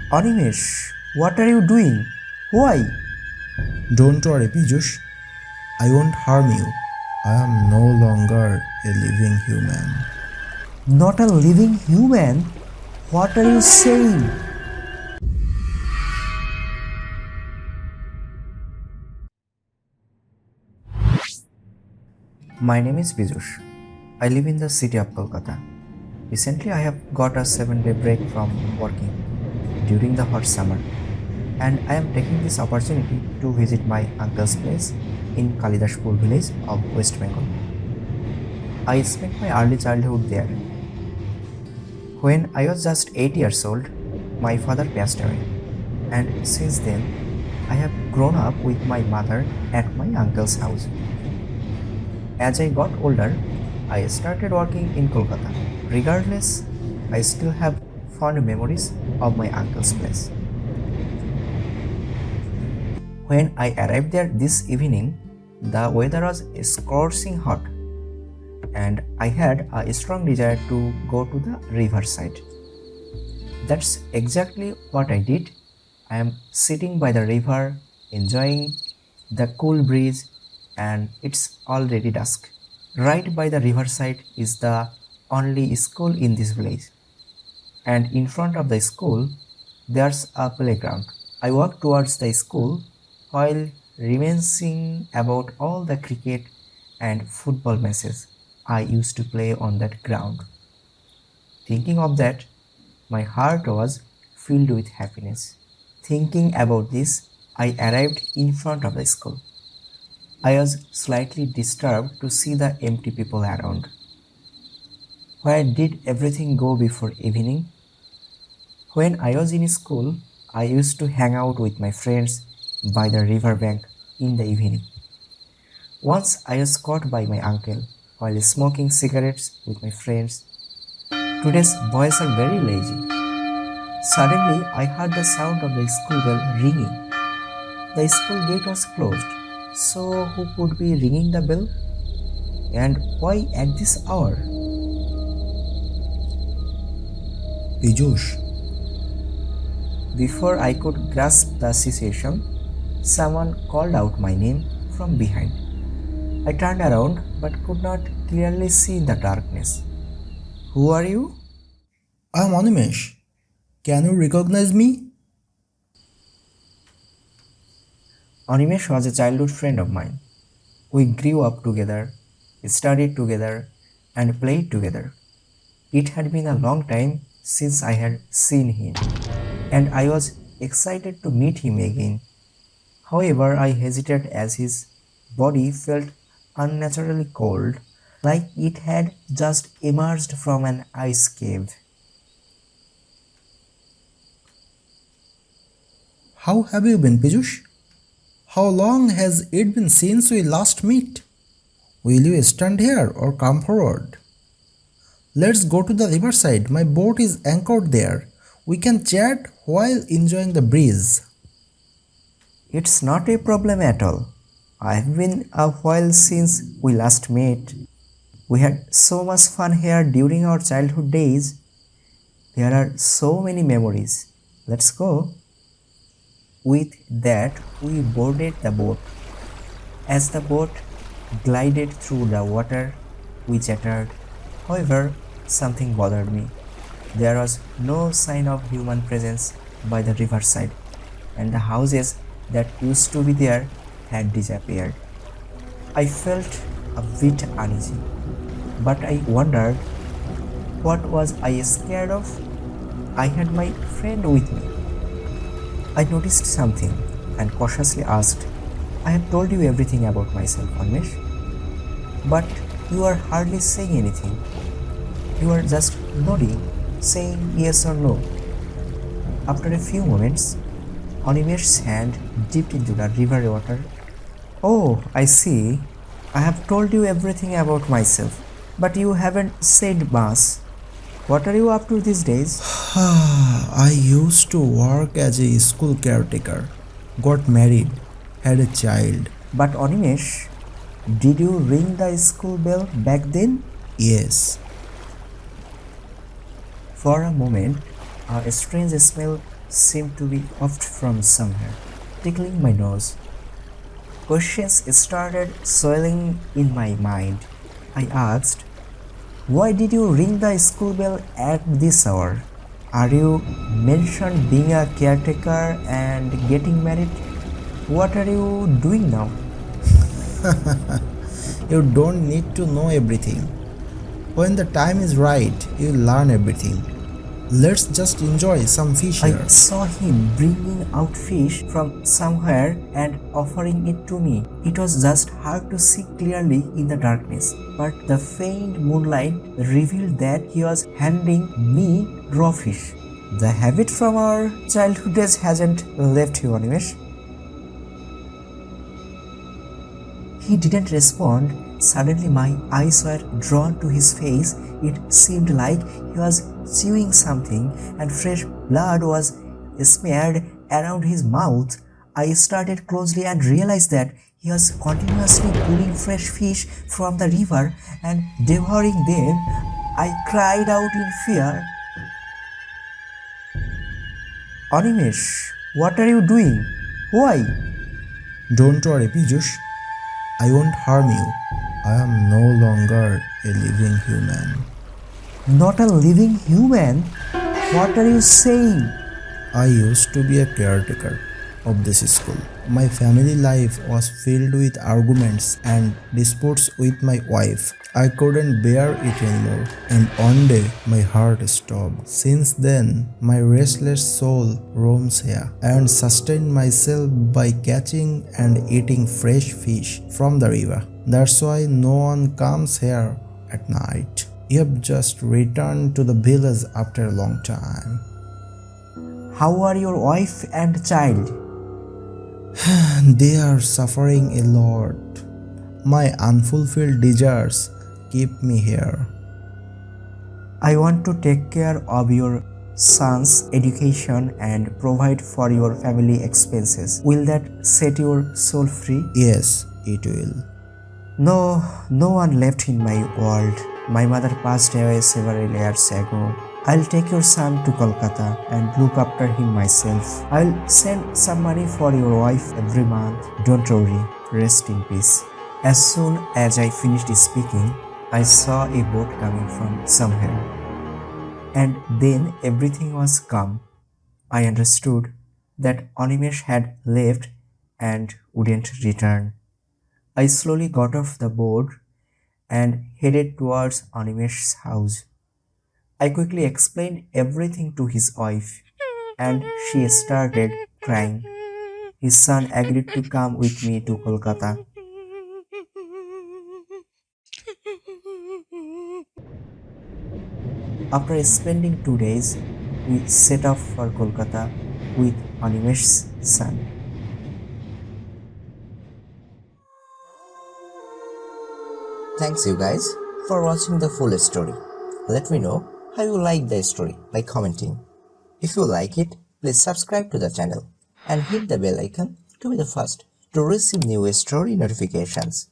Animesh, what are you doing? Why? Don't worry, Piyush. I won't harm you. I am no longer a living human. Not a living human? What are you saying? My name is Piyush. I live in the city of Kolkata. Recently, I have got a 7-day break from working during the hot summer, and I am taking this opportunity to visit my uncle's place in Kalidashpur village of West Bengal. I spent my early childhood there. When I was just 8 years old, my father passed away, and since then, I have grown up with my mother at my uncle's house. As I got older, I started working in Kolkata. Regardless, I still have fond memories of my uncle's place. When I arrived there this evening, the weather was scorching hot, and I had a strong desire to go to the riverside. That's exactly what I did. I am sitting by the river, enjoying the cool breeze, and it's already dusk. Right by the riverside is the only school in this village, and in front of the school there's a playground. I walked towards the school while reminiscing about all the cricket and football matches I used to play on that ground. Thinking of that, my heart was filled with happiness. Thinking about this, I arrived in front of the school. I was slightly disturbed to see the empty people around. Where did everything go before evening? When I was in school, I used to hang out with my friends by the river bank in the evening. Once I was caught by my uncle while smoking cigarettes with my friends. Today's boys are very lazy. Suddenly, I heard the sound of the school bell ringing. The school gate was closed, so who could be ringing the bell? And why at this hour? Piyush, Before I could grasp the situation, someone called out my name from behind. I turned around but could not clearly see in the darkness. Who are you? I am Animesh. Can you recognize me? Animesh was a childhood friend of mine. We grew up together, studied together, and played together. It had been a long time since I had seen him, and I was excited to meet him again. However, I hesitated as his body felt unnaturally cold, like it had just emerged from an ice cave. How have you been, Piyush? How long has it been since we last met? Will you stand here or come forward? Let's go to the riverside. My boat is anchored there. We can chat while enjoying the breeze. It's not a problem at all. I've been a while since we last met. We had so much fun here during our childhood days. There are so many memories. Let's go. With that, we boarded the boat. As the boat glided through the water, we chattered. However, something bothered me. There was no sign of human presence by the riverside, and the houses that used to be there had disappeared. I felt a bit uneasy, but I wondered, what was I scared of? I had my friend with me. I noticed something and cautiously asked, I have told you everything about myself, Animesh, but you are hardly saying anything. You are just nodding, saying yes or no. After a few moments, Animesh's hand dipped into the river water. Oh, I see. I have told you everything about myself, but you haven't said much. What are you up to these days? I used to work as a school caretaker, got married, had a child. But Animesh, did you ring the school bell back then? Yes, For a moment, a strange smell seemed to be wafted from somewhere, tickling my nose. Questions started swirling in my mind. I asked, "Why did you ring the school bell at this hour? Are you mentioned being a caretaker and getting married? What are you doing now?" You don't need to know everything. When the time is right, you learn everything. Let's just enjoy some fish here. I saw him bringing out fish from somewhere and offering it to me. It was just hard to see clearly in the darkness, but the faint moonlight revealed that he was handing me raw fish. The habit from our childhood days hasn't left you, Animesh. He didn't respond. Suddenly my eyes were drawn to his face. It seemed like he was chewing something and fresh blood was smeared around his mouth. I started closely and realized that he was continuously pulling fresh fish from the river and devouring them. I cried out in fear. "Animesh, what are you doing? Why?" Don't worry, Piyush. I won't harm you. I am no longer a living human. "Not a living human? What are you saying?" I used to be a caretaker of this school. My family life was filled with arguments and disputes with my wife. I couldn't bear it anymore, and one day my heart stopped. Since then, my restless soul roams here and sustained myself by catching and eating fresh fish from the river. That's why no one comes here at night. You have just returned to the village after a long time. "How are your wife and child?" They are suffering a lot. My unfulfilled desires keep me here. "I want to take care of your son's education and provide for your family expenses. Will that set your soul free?" Yes, it will. No one left in my world. My mother passed away several years ago. I'll take your son to Kolkata and look after him myself. I'll send some money for your wife every month. Don't worry. Rest in peace." As soon as I finished speaking, I saw a boat coming from somewhere. And then everything was calm. I understood that Animesh had left and wouldn't return. I slowly got off the boat and headed towards Animesh's house. I quickly explained everything to his wife, and she started crying. His son agreed to come with me to Kolkata. After spending 2 days, we set off for Kolkata with Animesh's son. Thanks you guys for watching the full story. Let me know how you like the story by commenting. If you like it, please subscribe to the channel and hit the bell icon to be the first to receive new story notifications.